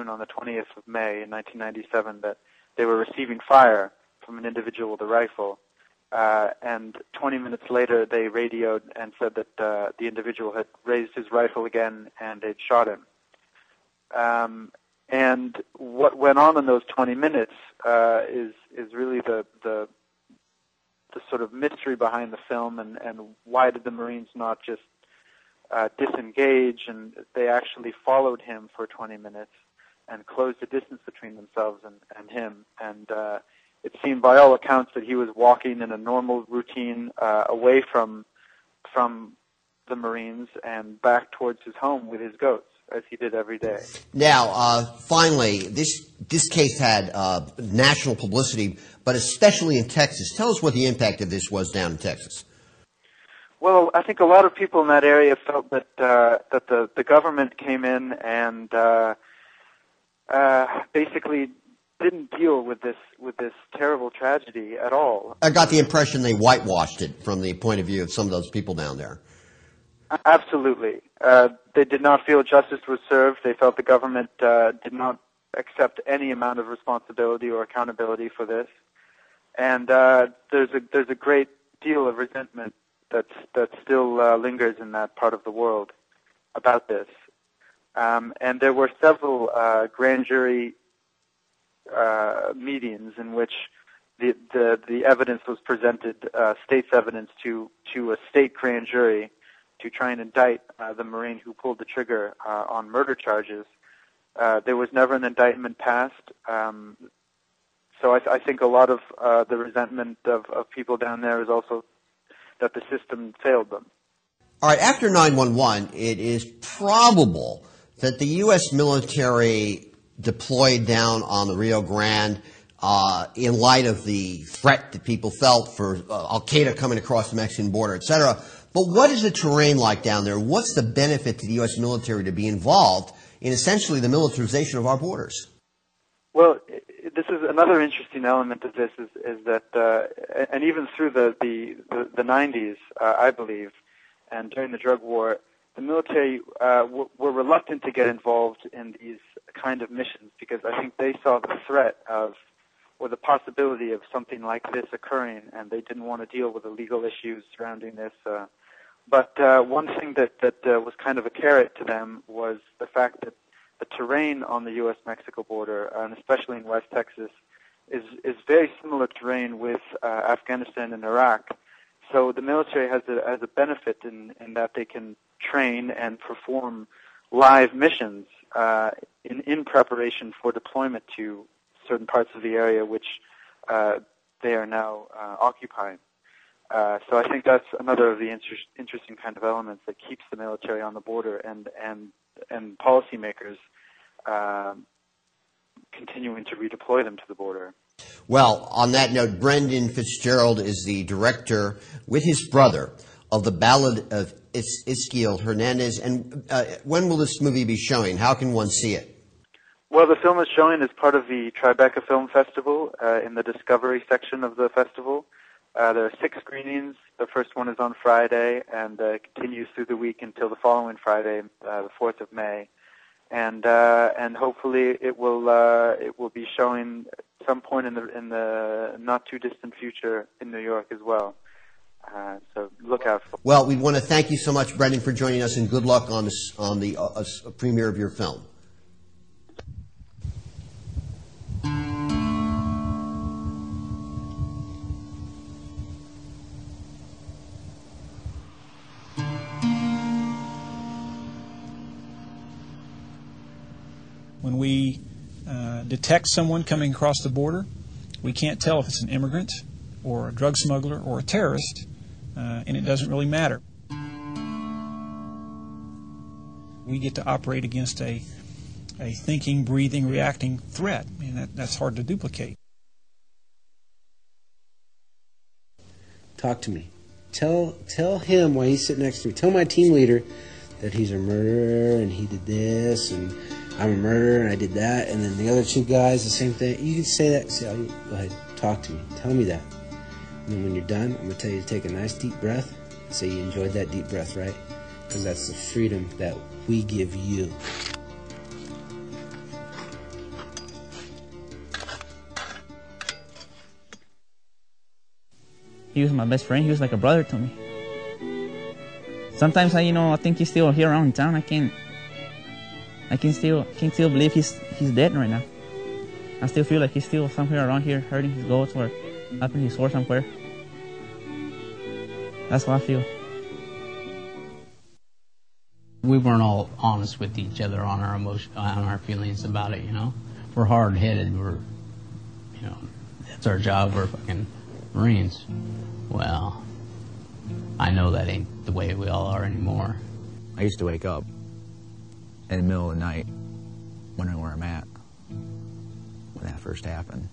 on the 20th of May in 1997 that they were receiving fire from an individual with a rifle. And 20 minutes later, they radioed and said that the individual had raised his rifle again and they'd shot him. And what went on in those 20 minutes is really the sort of mystery behind the film, and why did the Marines not just disengage, and they actually followed him for 20 minutes and closed the distance between themselves and him. And it seemed by all accounts that he was walking in a normal routine away from the Marines and back towards his home with his goats, as he did every day. Now, finally, this case had national publicity, but especially in Texas. Tell us what the impact of this was down in Texas. Well, I think a lot of people in that area felt that the government came in and basically didn't deal with this terrible tragedy at all. I got the impression they whitewashed it from the point of view of some of those people down there. Absolutely. They did not feel justice was served. They felt the government did not accept any amount of responsibility or accountability for this. And there's a great deal of resentment that still lingers in that part of the world about this. And there were several grand jury meetings in which the evidence was presented, state's evidence, to a state grand jury to try and indict the Marine who pulled the trigger on murder charges. There was never an indictment passed. So I think a lot of the resentment of people down there is also that the system failed them. All right, after 9/11, it is probable that the U.S. military deployed down on the Rio Grande in light of the threat that people felt for Al-Qaeda coming across the Mexican border, et cetera. But what is the terrain like down there? What's the benefit to the U.S. military to be involved in essentially the militarization of our borders? Well, this is another interesting element of this is that, and even through the 90s, I believe, and during the drug war, the military were reluctant to get involved in these kind of missions because I think they saw the threat of, or the possibility of something like this occurring, and they didn't want to deal with the legal issues surrounding this. But one thing that was kind of a carrot to them was the fact that the terrain on the U.S.-Mexico border, and especially in West Texas, is very similar terrain with Afghanistan and Iraq. So the military has a benefit in that they can train and perform live missions in preparation for deployment to certain parts of the area which they are now occupying. So I think that's another of the interesting kind of elements that keeps the military on the border and policymakers continuing to redeploy them to the border. Well, on that note, Brendan Fitzgerald is the director, with his brother, of the Ballad of Esequiel Hernandez. And when will this movie be showing? How can one see it? Well, the film is showing as part of the Tribeca Film Festival in the Discovery section of the festival. There are 6 screenings. The first one is on Friday and continues through the week until the following Friday, the 4th of May. And hopefully it will be showing at some point in the not too distant future in New York as well. So look out for it. Well, we want to thank you so much, Brendan, for joining us, and good luck on the premiere of your film. When we detect someone coming across the border, we can't tell if it's an immigrant or a drug smuggler or a terrorist, and it doesn't really matter. We get to operate against a thinking, breathing, reacting threat, and that's hard to duplicate. Talk to me. Tell him while he's sitting next to me. Tell my team leader that he's a murderer and he did this, and I'm a murderer and I did that, and then the other 2 guys, the same thing. You can say that. Go ahead, talk to me. Tell me that. And then when you're done, I'm going to tell you to take a nice deep breath and say you enjoyed that deep breath, right? Because that's the freedom that we give you. He was my best friend. He was like a brother to me. Sometimes I think he's still here around town. I can't still believe he's dead right now. I still feel like he's still somewhere around here hurting his goats or up in his horse somewhere. That's how I feel. We weren't all honest with each other on our emotion, on our feelings about it, We're hard-headed. That's our job. We're fucking Marines. Well, I know that ain't the way we all are anymore. I used to wake up in the middle of the night wondering where I'm at when that first happened.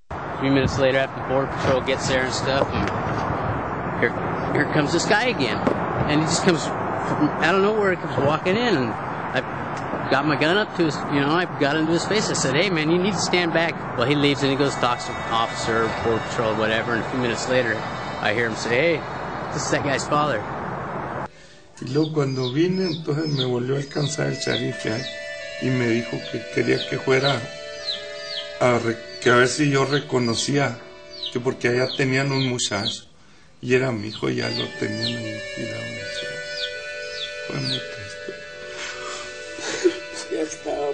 A few minutes later, after the Border Patrol gets there and stuff, and here comes this guy again. And he just comes from out of nowhere, he comes walking in, and I got my gun up to his, I got into his face. I said, hey, man, you need to stand back. Well, he leaves and he goes, talks to an officer, Border Patrol, whatever, and a few minutes later, I hear him say, hey, this is that guy's father. Y luego cuando vine, entonces me volvió a alcanzar el sheriff y me dijo que quería que fuera que a ver si yo reconocía, que porque allá tenían un muchacho y era mi hijo y ya lo tenían ahí tirado. Fue muy triste. Ya estaba.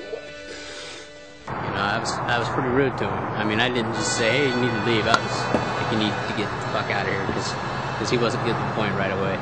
I was pretty rude to him. I mean, I didn't just say, hey, you need to leave. I was like, you need to get the fuck out of here because he wasn't getting the point right away.